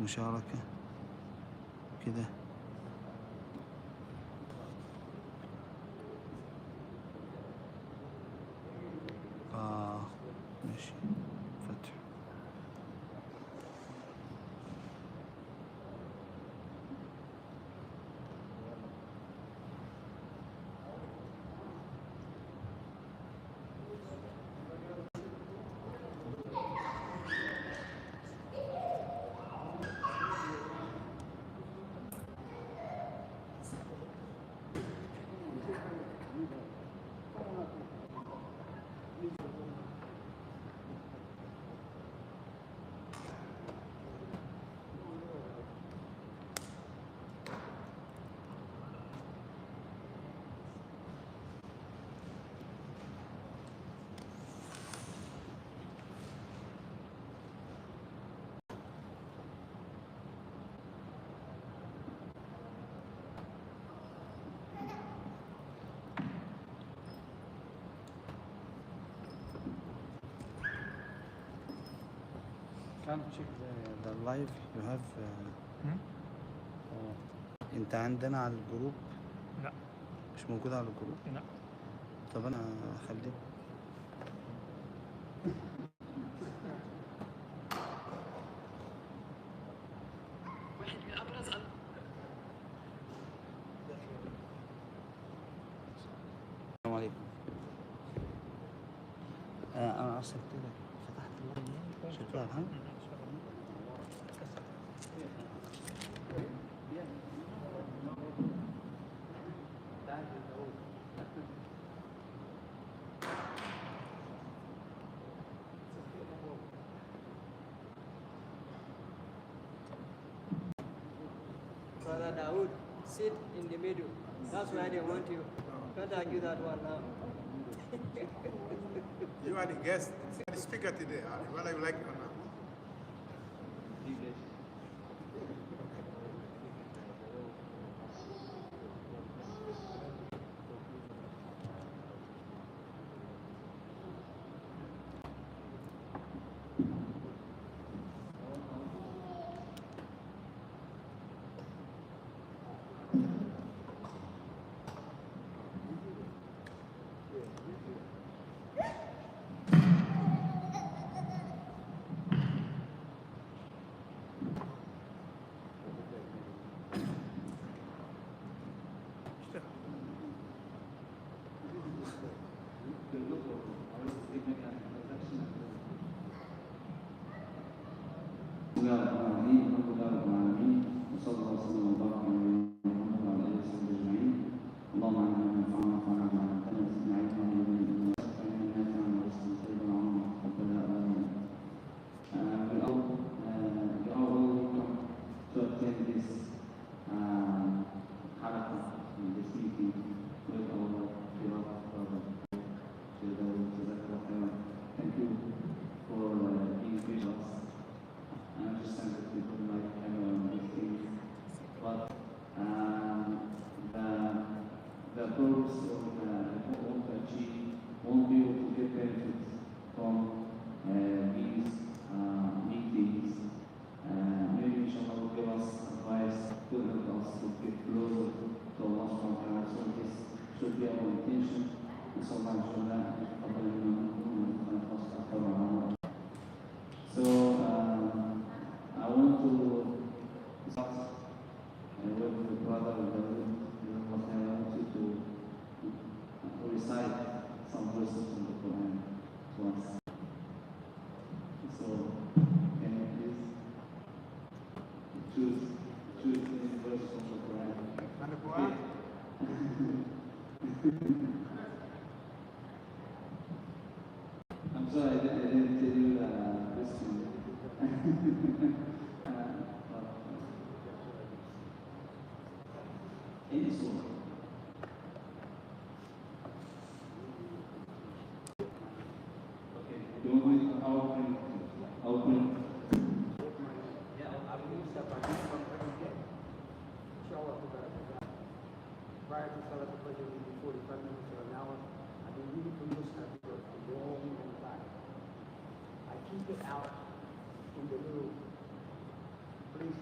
مشاركة كده. ماشي فتح. Can check the live you have انت عندنا على الجروب؟ لا مش موجود على الجروب؟ لا. طب انا هخليه. واحد من ابرز السلام عليكم. انا ارسلت لك، فتحت اللايف شغال ها؟ Brother Daw'od, sit in the middle. That's why they want you. Can't argue that one now. You are the guest, the speaker today, whether you like it or not. I'm sorry, I didn't tell you this one. Any sort. Okay, you want me to open? Yeah, I will use that by from every day. Inshallah, prior to Salah al-Fajr, we do 45 minutes or an hour. I've been reading from this study for a long time. I keep it out in the little place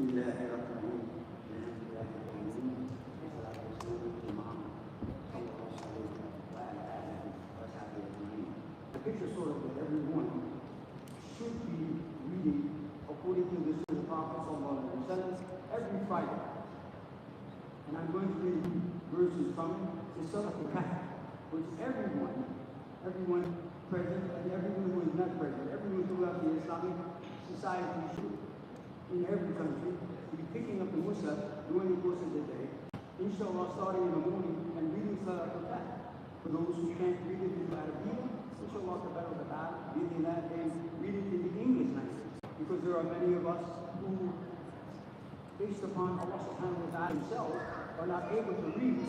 بسم الله الرحمن الرحيم الحمد لله رب العالمين والصلاة والسلام على محمد صلى الله عليه وسلم وعلى آله وصحبه أجمعين. The picture sort of that everyone should be reading according to the Sunnah of the Prophet sallallahu alaihi wasallam every Friday. And I'm going to read verses from the Surah Al-Kahf, which everyone present and everyone who is not present, everyone throughout the Islamic society should, in every country, be picking up the Musaf during the course of the day, inshallah starting in the morning and reading Surah Al-Kahf. For those who can't read it in Arabic, inshallah reading that and read it in the English language. Because there are many of us who, based upon Allah subhanahu wa ta'ala himself, are not able to read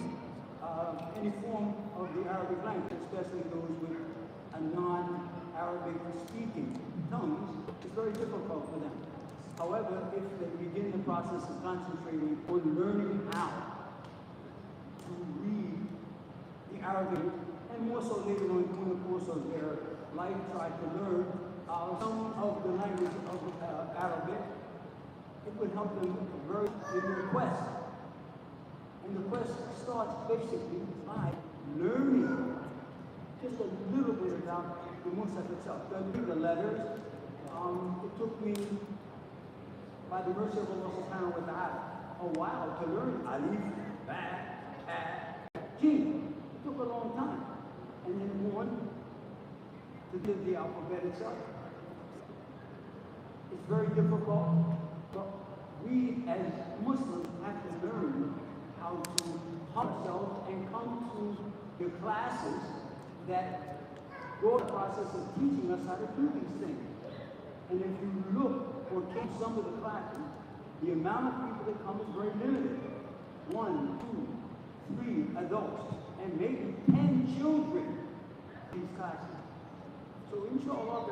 any form of the Arabic language, especially those with a non-Arabic speaking tongues. It's very difficult for them. However, if they begin the process of concentrating on learning how to read the Arabic, and more so later on during the course of their life, try to learn some of the language of Arabic, it would help them very in their quest. And the quest starts basically by learning just a little bit about the Musaf itself. Don't read the letters. It took me, by the mercy of Allah subhanahu wa ta'ala, a while to learn Alif, Ba, Ta, Jim. It took a long time. And then on to do the alphabet itself. It's very difficult, but we as Muslims have to learn how to help ourselves and come to the classes that go through the process of teaching us how to do these things. And if you look or take some of the classes, the amount of people that come is very limited. 1, 2, 3 adults, and maybe 10 children in these classes. So inshallah,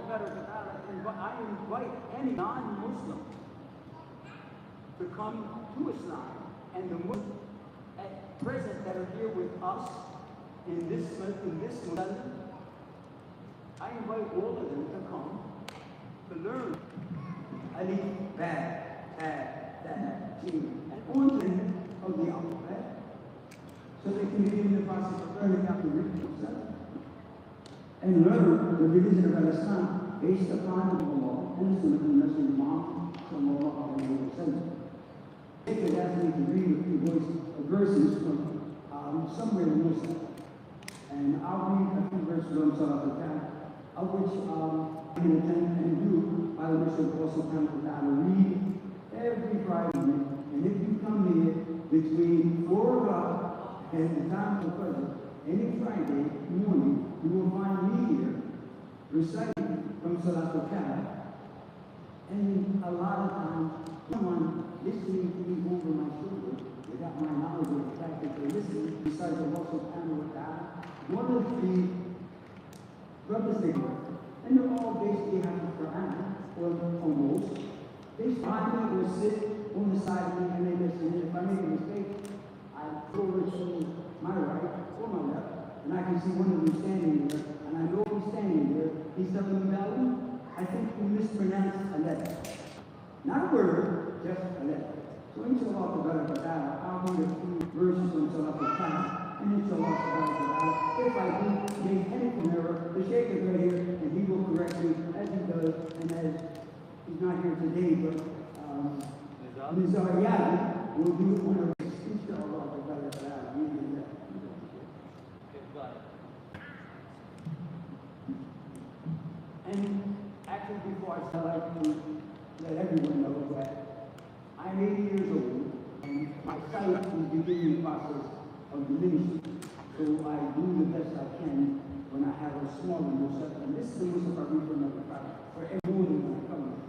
I invite any non-Muslim to come to Islam, and the Muslims at present that are here with us in this Muslim, I invite all of them to come to learn Alif, Ba, Ta, Ta, Jim, and origin of the alphabet, so they can begin the process of learning how to read themselves and learn the religion of Islam based upon the law and the Sunnah of Nabi Muhammad sallallahu alaihi wasallam. David asked me to read a few verses from somewhere in Muslim, and I'll read a few verses from Surah Al-Kahf, of which I can attempt and do by the mercy of Allah subhanahu wa ta'ala, read every Friday. And if you come here between 4 o'clock and the time of present, any Friday morning, you will find me here reciting from Surah Al-Kahf. And a lot of times, someone listening to me over my shoulder, without my knowledge of the fact that they're listening, besides Allah subhanahu wa ta'ala, one of the brothers they were, and they're all basically have the Quran, or almost. They find me or sit on the side of me and they listen. And if I make a mistake, I throw it to my right or my left, and I can see one of them standing there, and I know he's standing there. He's telling me, Daw'od, I think you mispronounced a letter. Not a word, just a letter. So inshallah, I'll read a few verses from Surah Al-Kahf, and inshallah, if I do make any error, the Shaykh is right here, and he will correct me as he does, and as he's not here today, but Nizariyah will do it one of us. Inshallah, and actually, before I start, I'd like to let everyone know that I'm 80 years old, and my sight is beginning the process of diminishing. So I do the best I can when I have a smaller Musaf, and this is the Musaf I read from for every morning when I come here.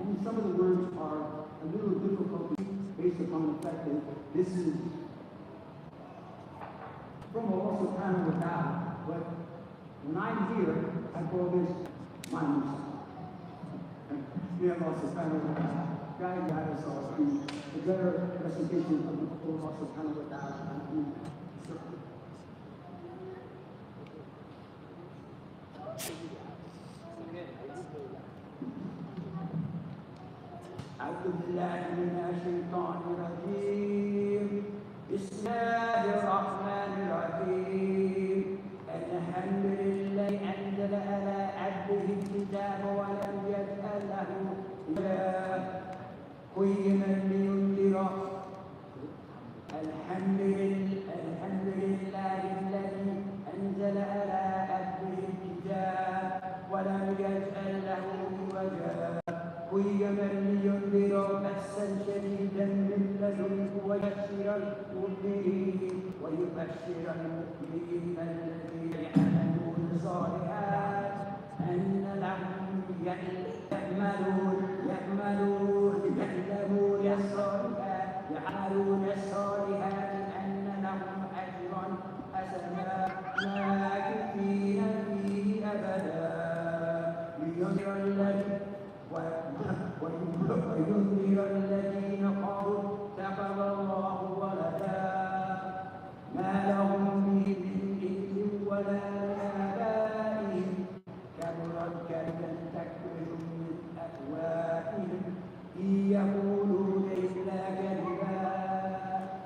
And some of the words are a little difficult based upon the fact that this is from Allah subhanahu wa ta'ala, but when I'm here, I call this my Musaf. May Allah subhanahu wa ta'ala guide us all to a better recitation of Allah subhanahu wa ta'ala. أعوذ بالله من الشيطان الرجيم بسم الله الرحمن الرحيم الحمد لله أنزل على عبده الكتاب ولم يجعل له قيما لينذر الحمد لله الذي أنزل على عبده الكتاب ولم يجعل له عوجا قيما لينذر بأسا شديدا من لدنه ويبشر المؤمنين الذين يعملون الصالحات أن لهم يعملون الصالحات أن لهم أجرا حسنا ماكثين فيه أبدا وينذر الذين قالوا اتخذ الله ولدا ما لهم به من علم ولا لآبائهم كبرت كلمة تخرج من أفواههم إن يقولون إلا كذبا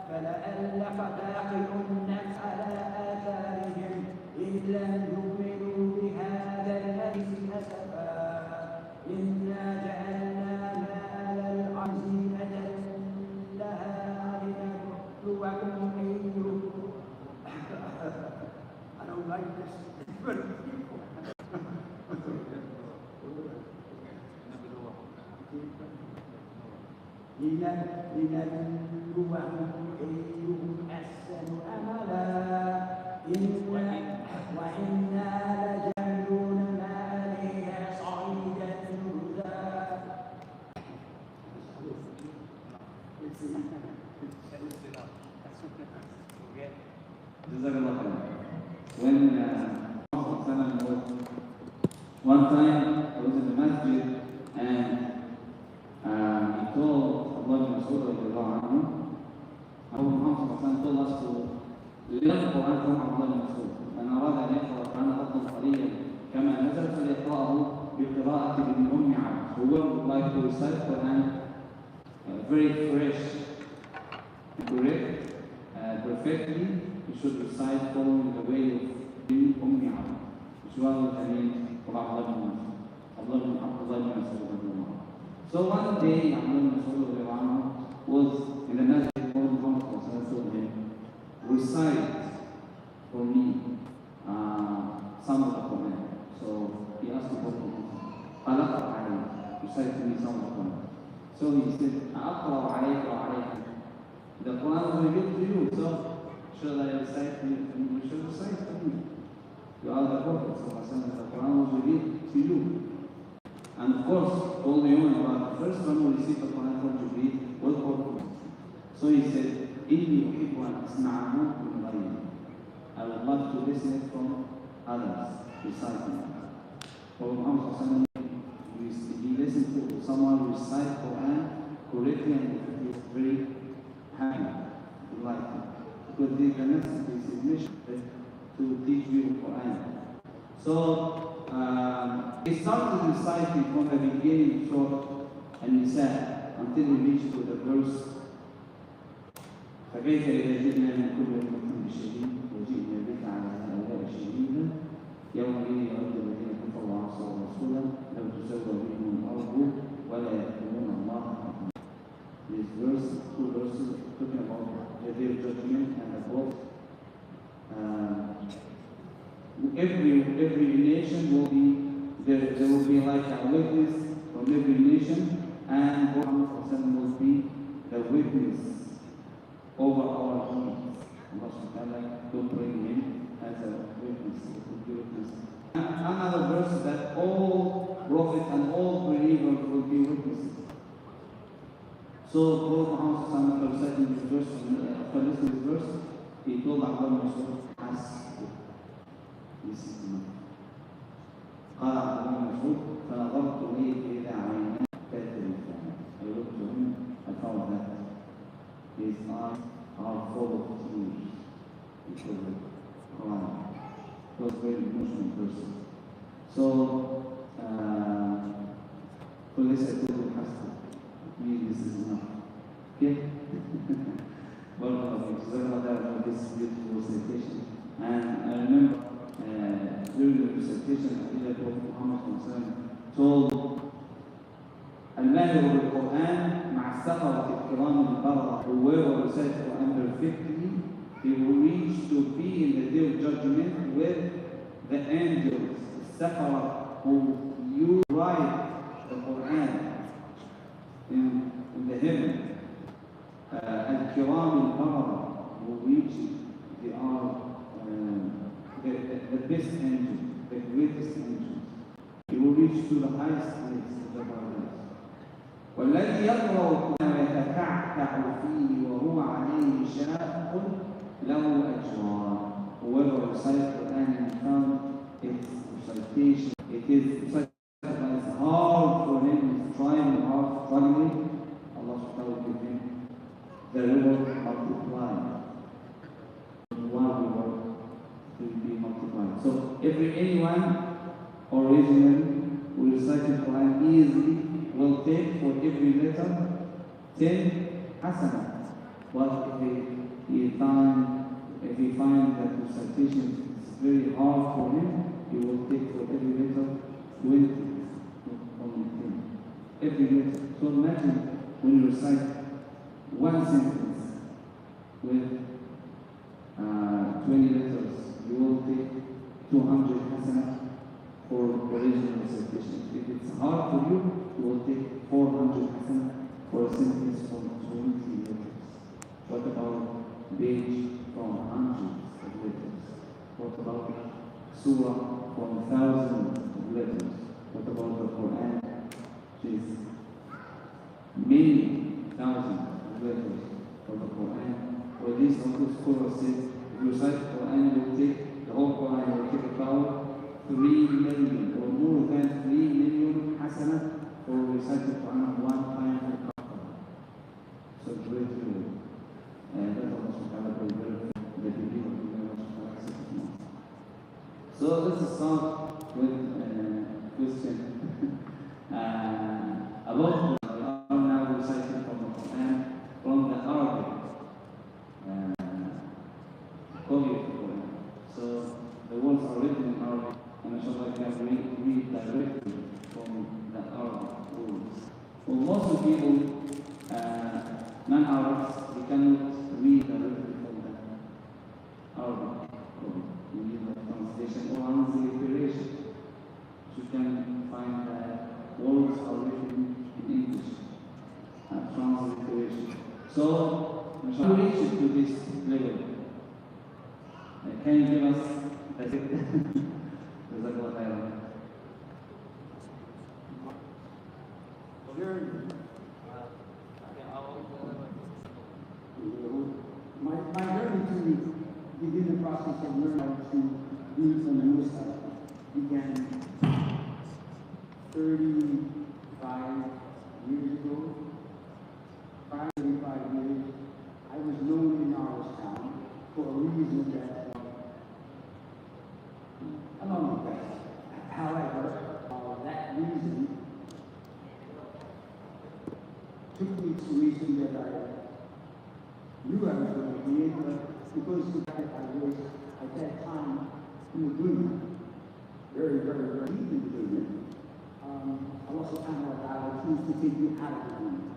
فلعلك باخع النفس على آثارهم إن لم يؤمنوا بهذا الحديث أسفا إنا جعلنا ما على الأرض زينة لها لنبلوكم أيكم I don't like this. لنبلوهم أيهم أحسن عملا وإنا لجعلون ما عليها صعيدا جرزا. Jazakallah khair. When Prophet was one time I was in the masjid and he told Allah bin Mas'ud radiallahu anhu, Abu Muhammad told us to learn Quran from Allah bin Mas'ud. من أراد أن يقرأ القرآن غضا طريا كما نزل فليقرأه بقراءة ابن أم عبد. Whoever would like to recite Quran very fresh, correct, perfectly, you should recite following the way of Ibn Umm Abd, which was the name of Abdullah bin Mas'ud. So one day, Abdullah bin Mas'ud was in the masjid of Muhammad told him, recite for me some of the Quran. So he asked the Prophet, recite to me some of the Quran. So he said, أقرأ عليك وعليك. The Quran was revealed to you, so shall I recite to you? You should recite to me. You are the Prophet, so the Quran was revealed to you. And of course, all the human about the first one who received the Quran from Jibreel was Prophet. So he said, إِنِّي أُحِبُّ أَنْ أَسْمَعَهُ مِنْ غَيْرِهِ. I would love to listen it from others reciting. For Muhammad, he listened to someone recite Quran correctly and he was very happy, delighted. Because the message is his mission to teach you Quran. So he started reciting from the beginning of Surah An-Nisa until he reached to the verse فكيف إذا جئنا من كل أمة بشهيد وجئنا بك على هؤلاء شهيدا يومئذ يود الذين كفروا وعصوا رسولا لو تسوى بهم الأرض ولا يكتمون الله حقا. This verse, two verses talking about the day of judgment and about every nation will be there will be like a witness from every nation, and Muhammad will be the witness over our deeds. Allah subhanahu wa ta'ala don't bring him as a witness. Another verse that all prophets and all believers will be witnesses. So Prophet Muhammad reciting this verse, after listening to this verse, he told Abdullah bin Mas'ud, ask. This is enough. قال عبد الله بن مسعود فنظرت إليه إلى عيناه كالتلفون. I looked to him, I found that his eyes are full of tears because of crying. He was a very emotional person. So, police I told him, me this is enough. Okay? Well, for this beautiful recitation. And I remember during the recitation, I think Prophet Muhammad told الماهر بالقرآن مع السفرة الكرام البررة. Whoever recites Quran perfectly, he will reach to be in the day of judgment with the angels, the Safara, who you write the Quran in the heaven. Al-Kiram al-Barara will reach it. They are the best angels, the greatest angels. He will reach to the highest place of the paradise. والذي يقرأ القرآن ويتكعكع فيه وهو عليه شاق له أجران. Whoever recites Quran and found its recitation, it is hard for him, it's trying hard, struggling. Allah subhanahu wa ta'ala will give him the reward multiplied. One reward will be multiplied. So anyone originally who recited Quran easily will take for every letter 10 hasanah. But if he finds that recitation is very hard for him, he will take for every letter 20, only 10. Every letter. So imagine when you recite one sentence with 20 letters, you will take 200 hasanah for original recitation. If it's hard for you, you will take 400 hasanah for a sentence from 20 letters. What about page from hundreds of letters? What about surah from thousands of letters? What about the Quran, which is many thousands of letters for the Quran? For this, the scholar said, if you recite the Quran, you will take the whole Quran, you will take about 3 million or more than 3 million hasanah for reciting the Quran one time for Qur'an. So great reward. And that's Allah subhanahu wa ta'ala that you give of Allah subhanahu wa ta'ala. So let's start with a question about we are now reciting from the Quran from the Arabic copy of the Quran. So the words are written in Arabic. And inshallah, I can read directly from the Arabic words. For most of people, non-Arabs, they cannot read directly from the Arabic code. You need a translation or transliteration. You can find that words are written in English. Transliteration. So, inshallah, reach it to this level. Can you give us a My journey to begin the process of learning how to read from the Muslim began 35 years ago. Prior to 35 years, I was known in Norristown for a reason that along with that. However, that reason took me to a reason that I knew I was going to be in, but because of that I was at that time in the dunya, very, very, very deep in the dunya. Allah subhanahu wa ta'ala choose to take me out of the dunya.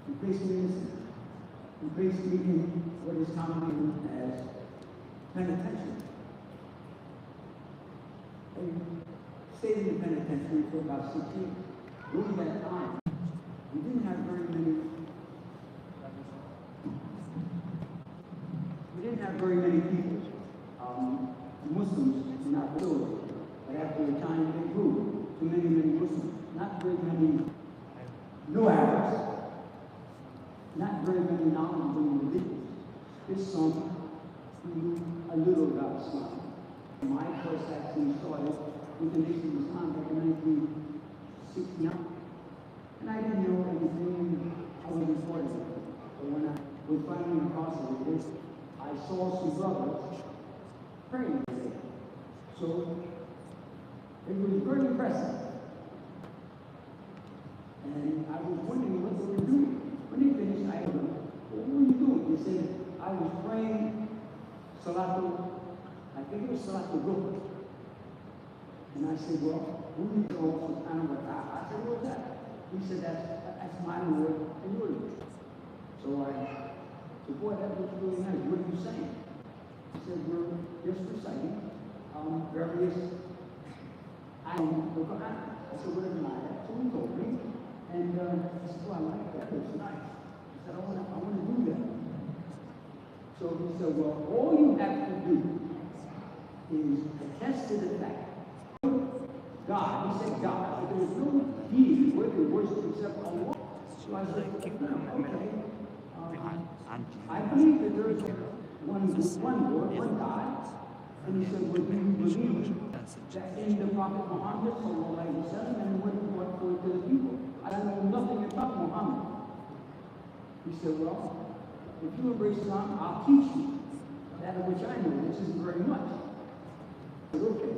He placed me in this. He placed me in what is commonly known as penitentiary. I stayed in the penitentiary for about 6 years. During that time, we didn't have very many people. Muslims in our village, but after a time they grew to many Muslims. Not very many new Arabs, not very many knowledgeable individuals. There's some who knew a little about Islam. My first actually started with the Nation of Islam back in 1969. And I didn't know anything, I was important. But when I was finally incarcerated, I saw some brothers praying today. So it was very impressive. And I was wondering what they were doing. When they finished, I asked them, "What were you doing?" They said, "I was praying Salatul, I think it was Salatul Ruh." And I said, "Well, who do you know subhanahu wa ta'ala?" I said, "What's that?" He said, that's my Lord and your Lord." So I said, "Boy, that looks really nice. What are you saying?" He said, "We're just reciting various items of the Quran." I said, "What is an ayah?" So he told me. And I said, "Well, I like that. It's nice." He said, I want to do that." So he said, "Well, all you have to do is attest to the fact God," he said God, "but there is no deity worthy of worship except Allah." So I said, "Okay. I believe that there is one Lord, one God." And he said, "Well, do you believe that in the Prophet Muhammad sallallahu alaihi wasallam and what he brought forth to the people? I don't know nothing about Muhammad." He said, "Well, if you embrace Islam, I'll teach you that of which I know, which isn't very much." I said, "Okay."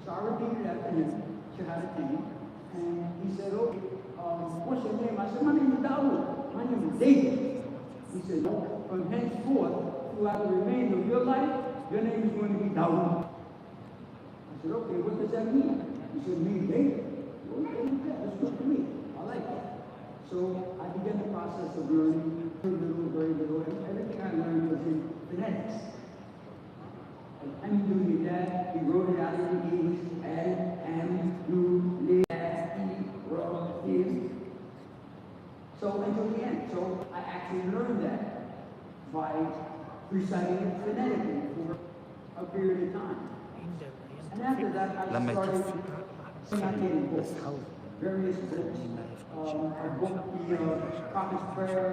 So I repeated after him, Shahadatain, and he said, "Okay, what's your name?" I said, "My name is Daw'od. My name is David." He said, "No, from henceforth, throughout the remainder of your life, your name is going to be Daw'od." I said, "Okay, what does that mean?" He said, "Me, David." "Okay, that's good to me. I like that." So I began the process of learning, very little, and everything I learned was in phonetics. And doing that, he wrote it out in English, and, do, li, ro, is. So until the end. So I actually learned that by reciting it phonetically for a period of time. And after that, I started syndicating books, various books. I booked the Prophet's Prayer,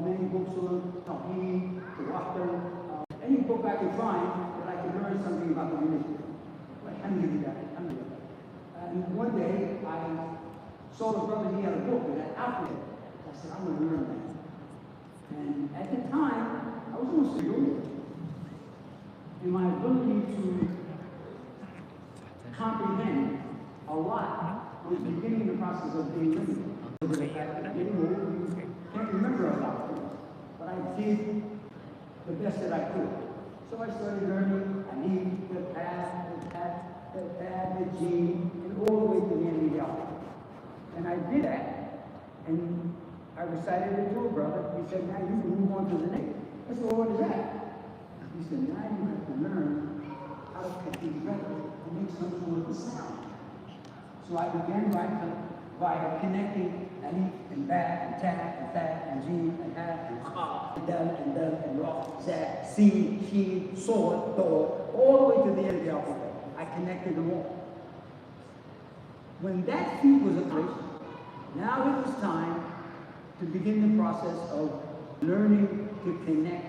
many books on Tawheed, Daw'od, any book I could find that I could learn something about the religion. Alhamdulillah. And one day, I saw a brother, he had a book that had alphabet. I said, "I'm going to learn that." And at the time, I was almost young. And my ability to comprehend a lot was beginning the process of being limited. Getting old, you can't remember a lot of things. But I did the best that I could. So I started learning Alif, the Pad, the Pad, the Gene, and all the way to the end of the alphabet. And I did that, and I recited it to a brother. He said, "Now you can move on to the next." I said, "Well, what is that?" He said, "Now you have to learn how to put these together and make some sort of a sound." So I began by connecting Alif and Ba and Ta and Tha and Jim and Ha and Kha and Dal and Dal and Ra, Za, Sin, Shin, Sod, Do, all the way to the end of the alphabet. I connected them all. When that feat was accomplished, now it was time to begin the process of learning to connect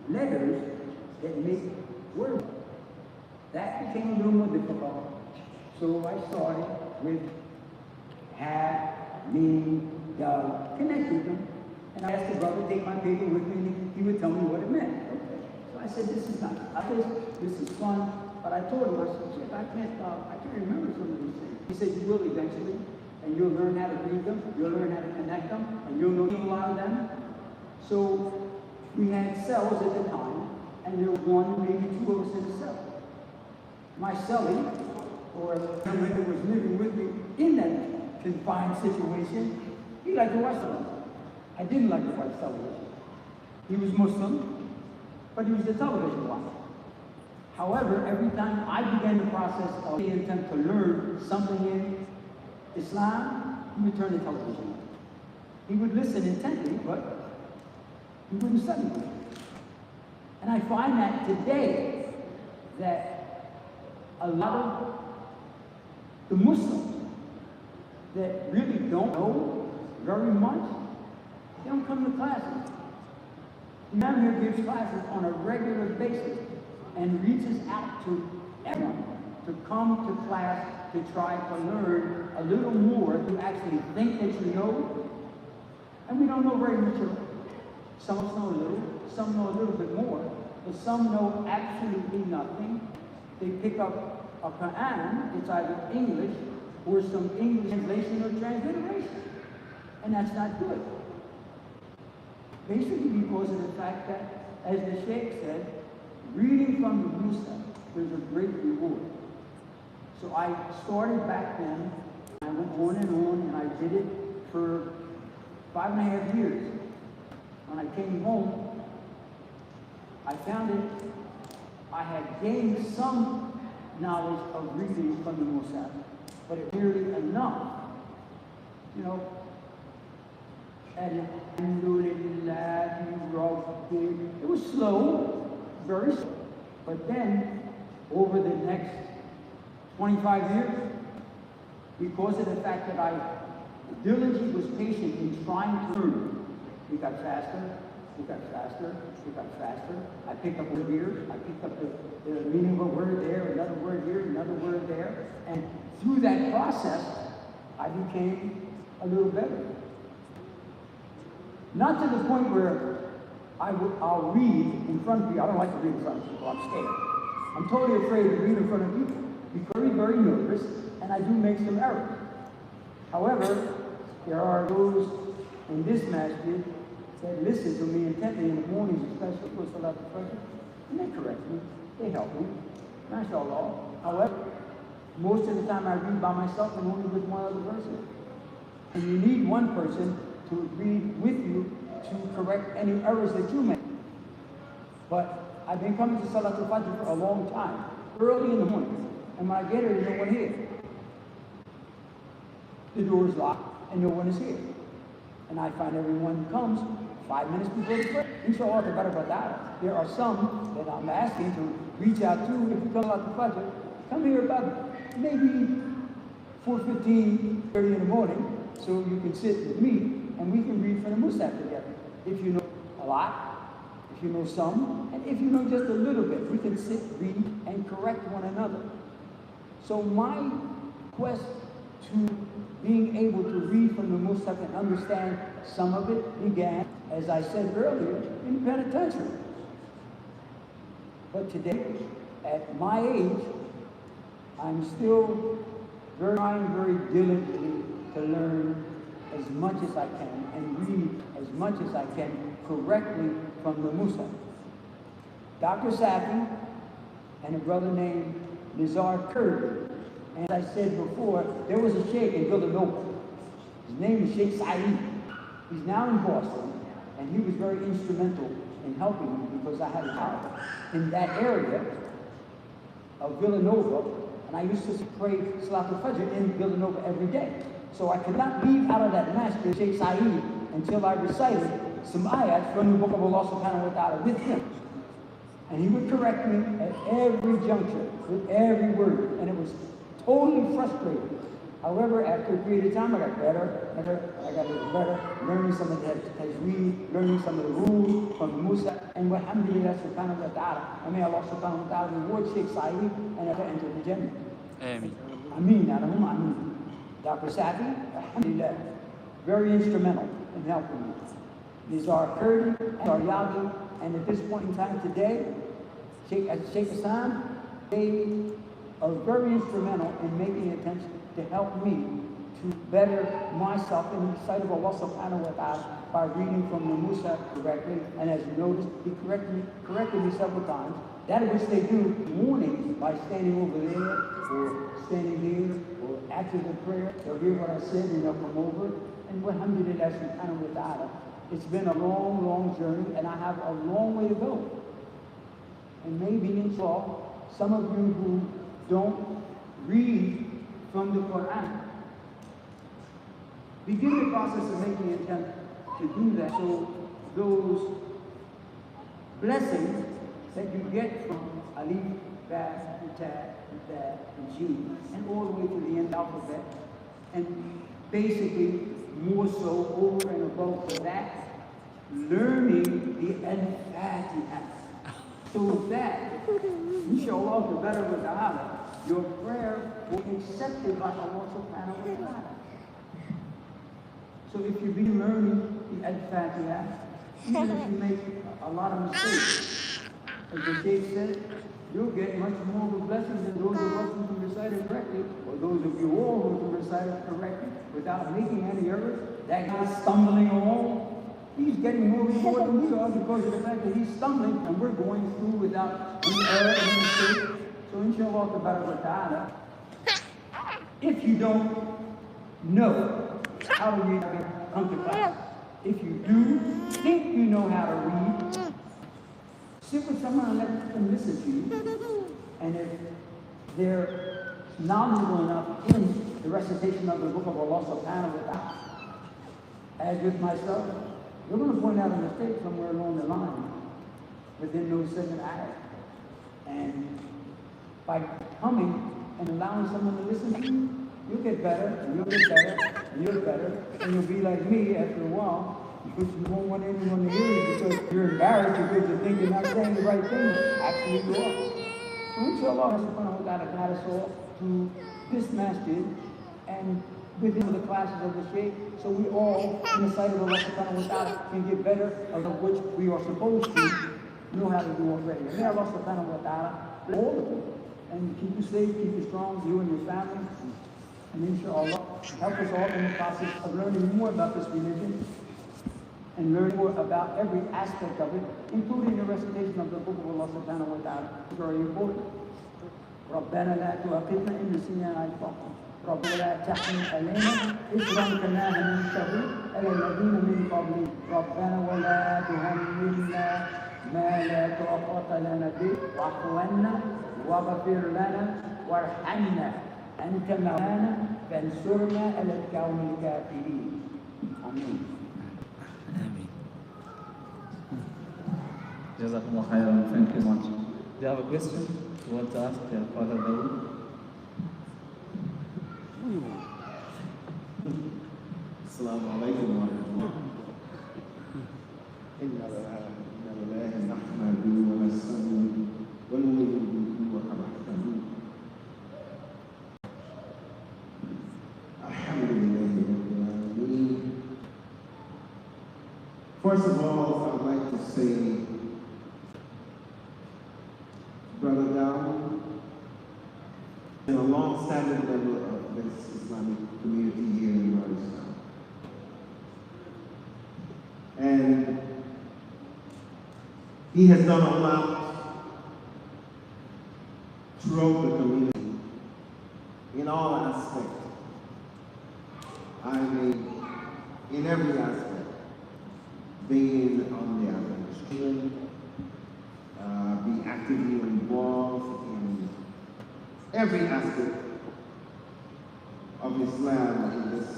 letters that make words. That became a little more difficult. So I started with Ha, Mim, Dal, connected them. And I asked the brother to take my paper with me, and he would tell me what it meant. Okay. So I said, "This is nice. This is fun." But I told him, I said, "Chief, I can't remember some of these things." He said, "You will eventually, and you'll learn how to read them, you'll learn how to connect them, and you'll know a lot of them." So we had cells at the time, and there was one, maybe two of us in a cell. My cellie, or someone who was living with me in that confined situation, he liked to watch television. I didn't like to watch television. He was Muslim, but he was a television watcher. However, every time I began the process of the attempt to learn something in Islam, he would turn the television on. He would listen intently, but he wouldn't study it. And I find that today, that a lot of the Muslims that really don't know very much, they don't come to classes. The man here gives classes on a regular basis and reaches out to everyone to come to class to try to learn a little more, to actually think that you know. And we don't know very much of it. Some of us know a little, some know a little bit more, but some know absolutely nothing. They pick up a Quran, it's either English or some English translation or transliteration. And that's not good. Basically because of the fact that, as the Sheikh said, reading from the Musaf, there's a great reward. So I started back then, I went on, and I did it for 5.5 years. When I came home, I found it, I had gained some knowledge of reading from the Musaf, but it really enough. You know, it was slow, very slow. But then, over the next 25 years, because of the fact that I diligently was patient in trying to learn, we got faster, we got faster, we got faster. I picked up a word here, I picked up the meaning of a word there, another word here, another word there. And through that process, I became a little better. Not to the point where I'll read in front of people. I don't like to read in front of people. I'm scared. I'm totally afraid to read in front of people. Be very, very nervous, and I do make some errors. However, there are those in this masjid that listen to me intently in the mornings, especially for Salat al-Fajr, and they correct me. They help me. MashaAllah. However, most of the time I read by myself and only with one other person. And you need one person to read with you to correct any errors that you make. But I've been coming to Salat al-Fajr for a long time, early in the morning. And when I get here, there's no one here. The door is locked and no one is here. And I find everyone comes 5 minutes before the prayer. Inshallah, the better about that. There are some that I'm asking to reach out to. If you come out to Fajr, come here about maybe 4:15, 30 in the morning, so you can sit with me and we can read from the Musaf together. If you know a lot, if you know some, and if you know just a little bit, we can sit, read, and correct one another. So my quest to being able to read from the Musaf and understand some of it began, as I said earlier, in the penitentiary. But today, at my age, I'm still trying very diligently to learn as much as I can and read as much as I can correctly from the Musaf. Dr. Safi and a brother named Nizar Kurdi. And as I said before, there was a sheikh in Villanova. His name is Sheikh Saeed. He's now in Boston, and he was very instrumental in helping me because I had a house in that area of Villanova, and I used to pray Salat al-Fajr in Villanova every day. So I could not leave out of that masjid, Sheikh Saeed, until I recited some ayat from the book of Allah subhanahu wa ta'ala with him. And he would correct me at every juncture, with every word, and it was totally frustrating. However, after a period of time, I got better, I got a little better, learning some of the tajweed, learning some of the rules from the Musaf, and alhamdulillah subhanahu wa ta'ala. I may Allah subhanahu wa ta'ala reward Sheikh Saeed and ever enter the Jannah. Ameen. Ameen, Allahumma ameen. Dr. Safi, alhamdulillah, very instrumental in helping me. Nizar Kurdi, Nizar Yagi, and at this point in time today, Sheikh Hasan, they are very instrumental in making attention to help me to better myself in the sight of Allah subhanahu wa ta'ala by reading from the Musaf correctly. And as you noticed, he corrected me several times. That which they do morning by standing over there or standing here or after the prayer. They'll hear what I said and they'll come over. And alhamdulillah subhanahu wa ta'ala. It's been a long, long journey and I have a long way to go. And maybe inshallah, some of you who don't read from the Quran, begin the process of making an attempt to do that. So those blessings that you get from Alif, Ba, Ta, Da, and Jim, and all the way to the end alphabet, and basically more so over and above for that, learning the Al-Fatiha. So that, inshallah, the better with Allah, your prayer will be accepted by Allah subhanahu wa ta'ala. So if you begin learning the Al-Fatiha, even if you make a lot of mistakes, as the Sheikh said, you'll get much more of a blessing than those of us who can recite it correctly, or those of you all who can recite it correctly without making any errors. That guy stumbling along, he's getting more reward than we are because of the fact that he's stumbling and we're going through without any error, any mistake. So inshallah ta'ala, if you don't know how to read, come to class. If you do think you know how to read, sit with someone and let them listen to you. And if they're knowledgeable enough in the recitation of the book of Allah subhanahu wa ta'ala, as with myself, you're going to point out a mistake somewhere along the line within those 7 ayahs. And by coming and allowing someone to listen to you, you'll get better, and you'll get better, and you'll get better, and you'll be like me after a while, because you won't want anyone to hear you because you're embarrassed because you think you're not saying the right thing. Actually, you are. So inshallah, subhanahu wa ta'ala guide us all to this masjid and within the classes of the Shaykh, so we all, in the sight of Allah subhanahu wa ta'ala, can get better of which we are supposed to know how to do already. And may Allah subhanahu wa ta'ala bless all of you and keep you safe, keep you strong, you and your family. And inshallah, help us all in the process of learning more about this religion and learn more about every aspect of it, including the recitation of the book of Allah subhanahu wa ta'ala. It's very important. ربنا لا تؤاخذنا إن نسينا أو أخطأنا ربنا لا تحمل علينا إصرا كما حملته على الذين من قبلنا ربنا ولا تحملنا ما لا طاقة لنا به واعف عنا واغفر لنا وارحمنا أنت مولانا فانصرنا على القوم الكافرين. آمين. Jazakumullah khairan. Thank you so much. Do you have a question you want to ask Father Daw'od? Assalamu alaikum wa rahmatullah. Inna lillahi nahmaduhu wa nasta'inuhu wa nu'minu bihi wa nasta'inu. Alhamdulillahi rabbil alamin. First of all, I'd like to say, Brother Daw'od, and a long-standing member of this Islamic community here in Pakistan. And he has done a lot throughout the community in all aspects. I mean, in every aspect, being on the administration, be actively involved in every aspect of Islam in this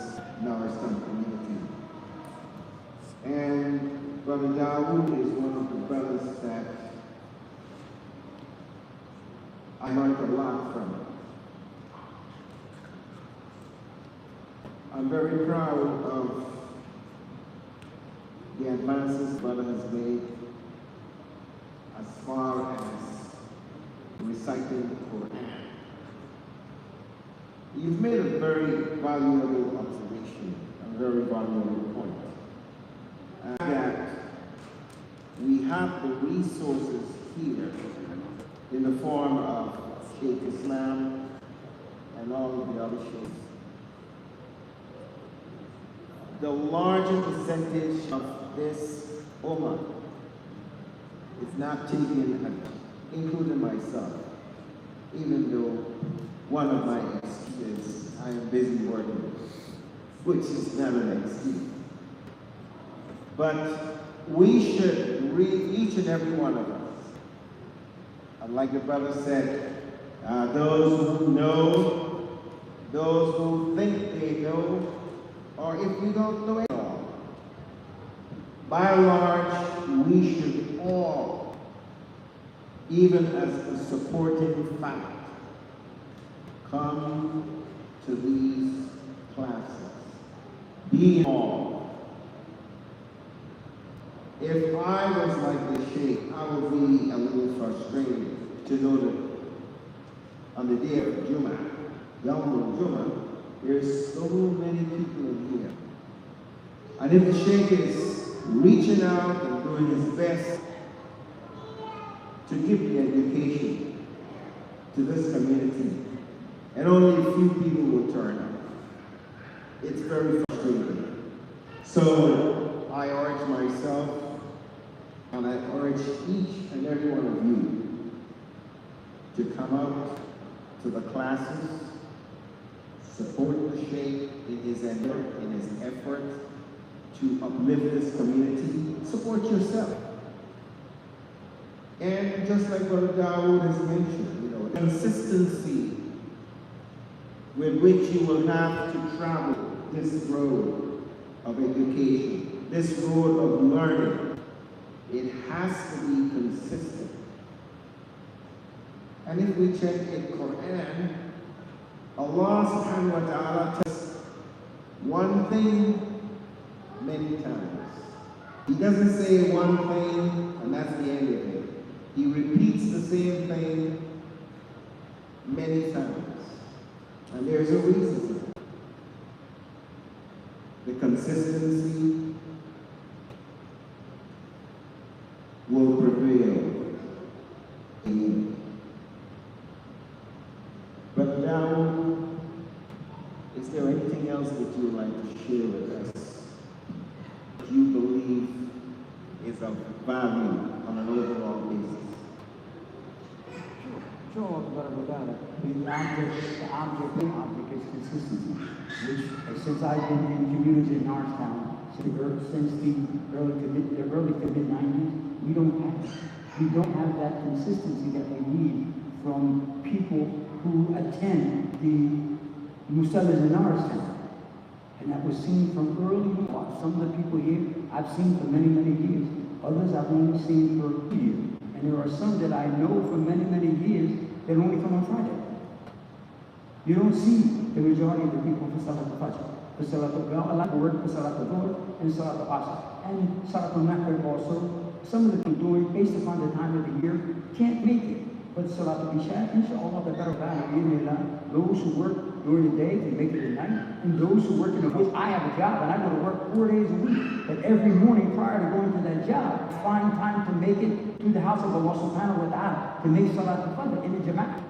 Northern community. And Brother Daw'od is one of the brothers that I learned a lot from. I'm very proud of the advances Brother has made as far as reciting the Quran. You've made a very valuable observation, a very valuable point. That we have the resources here in the form of Sheikh Islam and all of the other sheikhs. The larger percentage of this ummah is not taken, including myself, even though one of my excuses, I am busy working, which is not an excuse. But we should read, each and every one of us, and like the brother said, those who know, those who think they know, or if you don't know at all, by and large, we should all, even as a supporting fact, come to these classes, be involved. If I was like the Sheikh, I would be a little frustrated to know that on the day of Jummah, Yawm al-Jummah, there's so many people in here. And if the Sheikh is reaching out and doing his best to give the education, to this community, and only a few people will turn up. It's very frustrating. So I urge myself, and I urge each and every one of you to come out to the classes, support the Sheikh in his effort to uplift this community, support yourself. And just like Brother Daw'od has mentioned, you know, consistency with which you will have to travel this road of education, this road of learning. It has to be consistent. And if we check in Quran, Allah subhanahu wa ta'ala tells us one thing many times. He doesn't say one thing and that's the end of it. He repeats the same thing many times. And there's a reason for that. The consistency will prevail in you. But now, is there anything else that you would like to share with us that you believe is of value on an overall basis? Sure, the object is consistency, which since I've been in community in Norristown, since the early to mid 90s, we don't have that consistency that we need from people who attend the Musallas in Norristown. And that was seen from early on. Some of the people here I've seen for many, many years. Others I've only seen for a year. And there are some that I know for many, many years that only come on Friday. You don't see the majority of the people for Salat al-Fajr. For Salat al-Fajr, work for Salat al-Daw'od and Salat al-Asr. And Salat al-Maghrib also. Some of the people doing, based upon the time of the year, can't make it. But Salat al-Isha, inshallah, the better those who work during the day can make it at night, and those who work in the woods. I have a job and I go to work 4 days a week. But every morning prior to going to that job, find time to make it to the house of Allah subhanahu wa ta'ala to make Salat al-Fajr in the Jama'ah.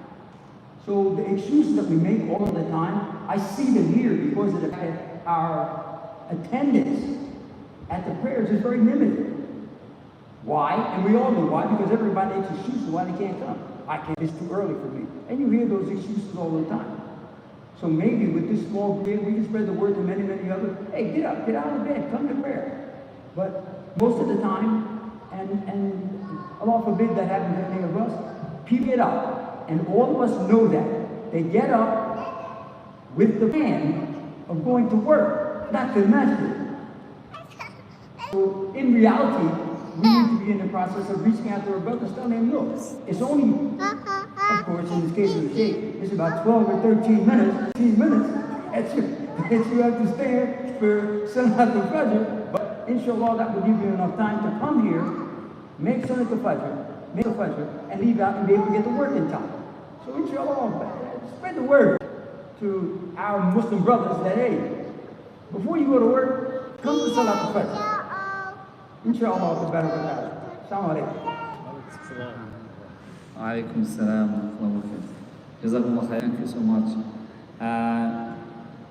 So the excuses that we make all of the time, I see them here because of the fact that our attendance at the prayers is very limited. Why? And we all know why, because everybody makes excuses why they can't come. It's too early for me. And you hear those excuses all the time. So maybe with this small group, we can spread the word to many, many others. Hey, get up, get out of bed, come to prayer. But most of the time, and Allah forbid that happens to any of us, people get up, and all of us know that. They get up with the plan of going to work, not to the masjid. So in reality, we need to be in the process of reaching out to our brothers, telling them, look, it's only, of course, in this case of the Sheikh, it's about 12 or 13 minutes that you have to stand for Salat al-Fajr. But inshallah, that will give you enough time to come here, make Salat al-Fajr, and leave out and be able to get to work in time. So inshallah, spread the word to our Muslim brothers that, hey, before you go to work, come to Salat al-Fajr. Inshallah, the better with that. Assalamu alaikum. Alaikum salam wa rahmatullah. Jazakumullah khair. Thank you so much.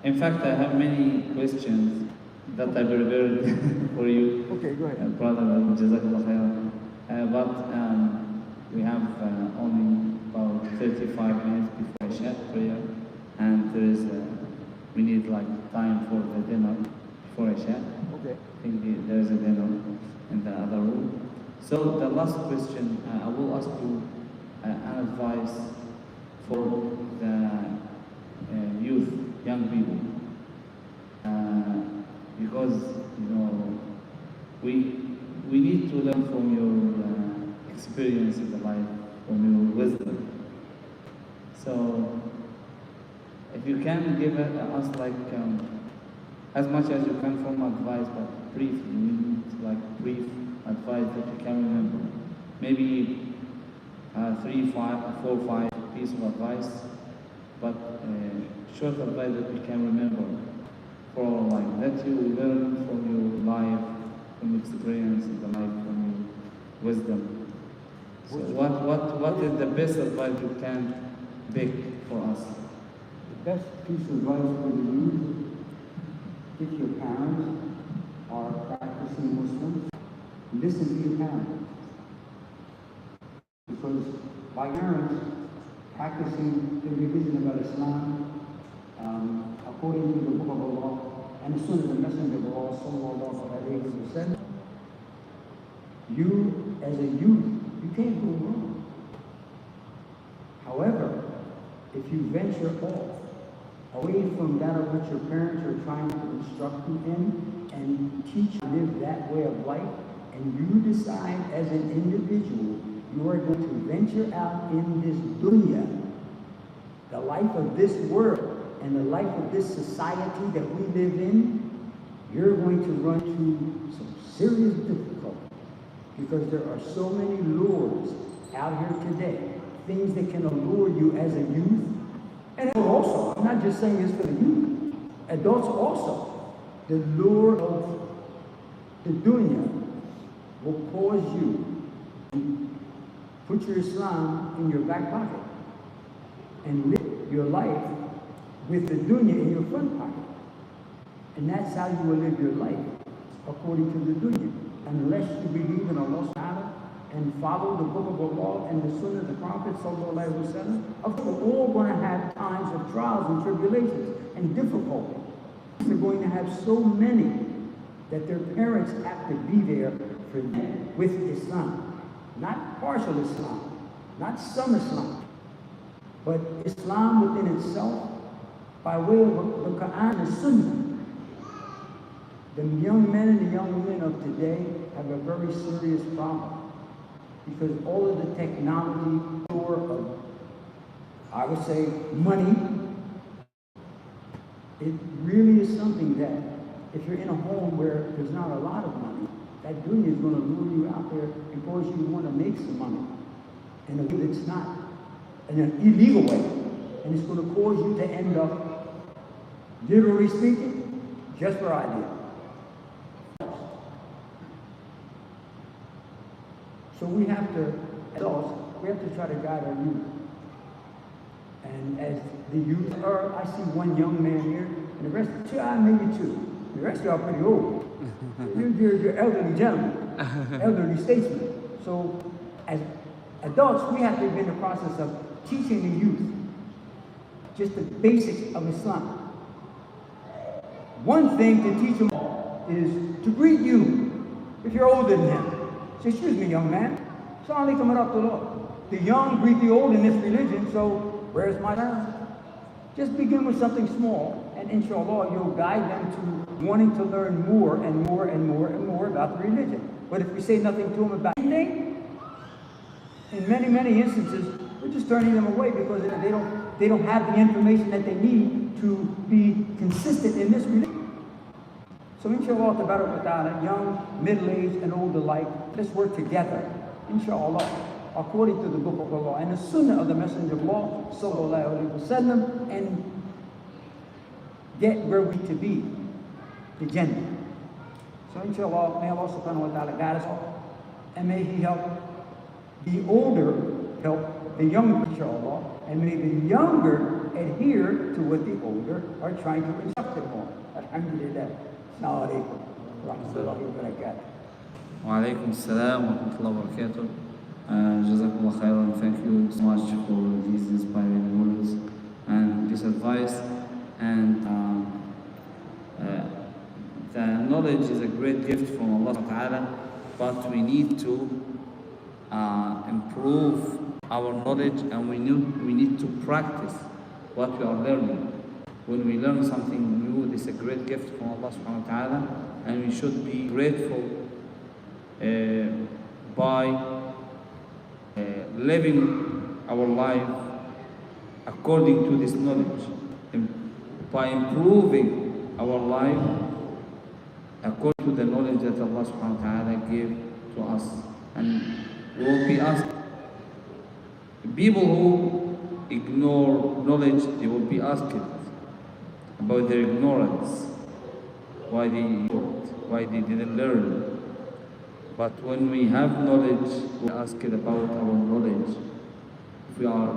In fact, I have many questions that I prepared for you. Okay, go ahead. Brother, Jazakumullah khair. But we have only about 35 minutes before Isha prayer, and we need like time for the dinner before Isha. Okay. I think there is a dinner in the other room. So the last question, I will ask you an advice for the youth, young people, because we need to learn from your experience in the life, from your wisdom. So if you can give us like as much as you can from advice, but briefly, we need like brief advice that you can remember. Maybe 3, 5, 4, 5 pieces of advice, but short advice that we can remember for our life, that you learn from your life, from experience in the life, from your wisdom. So what is the best advice you can big for us. The best piece of advice for the youth, if your parents are practicing Muslims, listen to your parents. Because by parents practicing the religion of Islam, according to the Book of Allah and the Sunnah of the Messenger of Allah, sallallahu alayhi wa sallam, you as a youth, you can't go wrong. However, if you venture off away from that of which your parents are trying to instruct you in and teach you to live that way of life, and you decide as an individual you are going to venture out in this dunya, the life of this world and the life of this society that we live in, you're going to run into some serious difficulty, because there are so many lures out here today, things that can allure you as a youth. And also, I'm not just saying this for the youth, adults also. The lure of the dunya will cause you to put your Islam in your back pocket and live your life with the dunya in your front pocket. And that's how you will live your life, according to the dunya. Unless you believe in Allah subhanahu wa ta'ala and follow the Book of Allah and the Sunnah of the Prophet sallallahu alaihi wasallam. Of course, we're all going to have times of trials and tribulations and difficulty. They're going to have so many that their parents have to be there for them with Islam. Not partial Islam, not some Islam, but Islam within itself by way of the Quran and Sunnah. The young men and the young women of today have a very serious problem, because all of the technology of, I would say, money, it really is something that if you're in a home where there's not a lot of money, that dunya is going to lure you out there and cause you to want to make some money in a way that's not in an illegal way. And it's going to cause you to end up, literally speaking, just where I did. So we have to, as adults, we have to try to guide our youth. And as the youth are, I see one young man here, and the rest, maybe two. The rest of you are pretty old. You're elderly gentlemen, elderly statesmen. So as adults, we have to be in the process of teaching the youth just the basics of Islam. One thing to teach them is to greet you if you're older than him. Say, excuse me, young man. Assalamu alaikum wa rahmatullah. The young greet the old in this religion, so where's my turn? Just begin with something small, and inshallah, you'll guide them to wanting to learn more and more and more and more about the religion. But if we say nothing to them about anything, in many, many instances, we're just turning them away because they don't have the information that they need to be consistent in this religion. So inshallah ta'ala, young, middle-aged, and old alike, let's work together, inshallah, according to the Book of Allah and the Sunnah of the Messenger of Allah, sallallahu alaihi wasallam, and get where we to be, the Jannah. So inshallah, may Allah subhanahu wa ta'ala guide us all, and may He help the older help the younger, inshallah, and may the younger adhere to what the older are trying to instruct them on. Alhamdulillah. Assalamu alaikum wa rahmatullahi wa barakatuh. Wa alaikum assalam wa rahmatullahi wa barakatuh. Jazakallah khairan. Thank you so much for these inspiring words and this advice. And the knowledge is a great gift from Allah subhanahu wa ta'ala, but we need to improve our knowledge, and we need to practice what we are learning. When we learn something new, this is a great gift from Allah subhanahu wa ta'ala, and we should be grateful by living our life according to this knowledge, by improving our life according to the knowledge that Allah subhanahu wa ta'ala gave to us. And we will be asked, people who ignore knowledge, they will be asked about their ignorance, why they didn't learn. But when we have knowledge, we ask it about our knowledge. If we are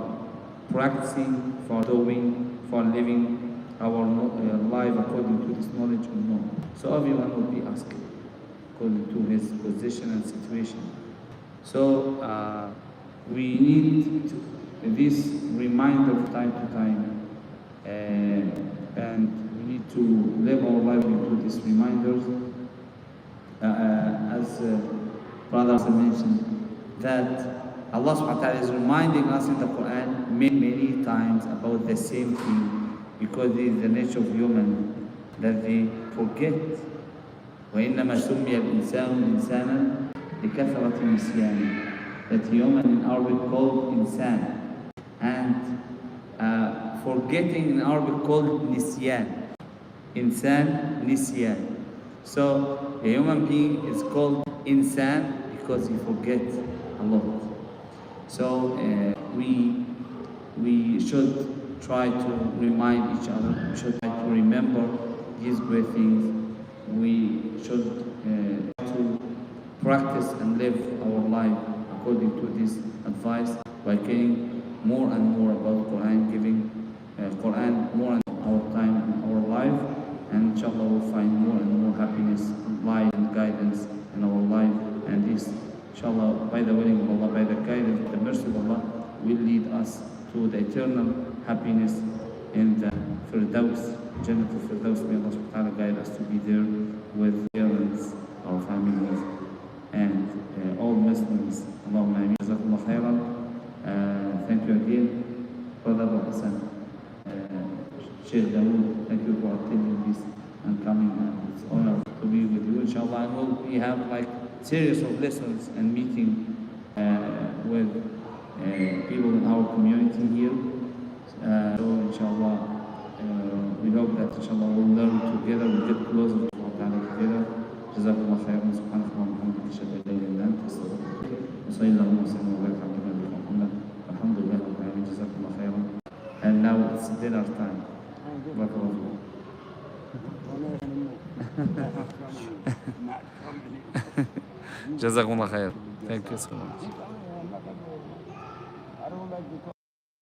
practicing, for doing, for living our life according to this knowledge or no. So everyone will be asking according to his position and situation. So we need this reminder from time to time, and we need to live our life into these reminders. As Brother mentioned, that Allah subhanahu wa ta'ala is reminding us in the Quran many times about the same thing, because it is the nature of human that they forget. وإنما سمي الإنسان إنسانا لكثرة نسيانه. That human in Arabic called insan, and forgetting in Arabic called nisyan. Insan, nisyan. So a human being is called insan because he forgets a lot. So we should try to remind each other. We should try to remember these great things. We should try to practice and live our life according to this advice by caring more and more about Quran, giving Quran more and more our time in our life, and inshallah we'll find more and more happiness, light and guidance in our life. And this, inshallah, by the willing of Allah, by the guidance, the mercy of Allah, will lead us to the eternal happiness in the Firdaus, Jannah Firdaus. May Allah subhanahu wa ta'ala guide us to be there with parents, our families, and all Muslims. Allahumma ameen. Jazakumullah khairan. Thank you again, Brother Abo Hasan, Sheikh Daw'od. Thank you for attending this and coming. It's an honor to be with you, inshallah. And we have like series of lessons and meeting with people in our community here. So inshallah, we hope that inshallah we'll learn together, we'll get closer to Allah Ta'ala together. Jazakumullah khairan. Subhanahu wa ta'ala. Ashhadu an la ilaha illa anta, astaghfiruka wa sallallahu wa sallam wa barik ala nabiyyina Muhammad. Alhamdulillah rabbil alamin. Jazakumullah khairan. And now it's dinner time. Barakallahu. Jazakumullah khair. Thank you so much. I don't like to talk.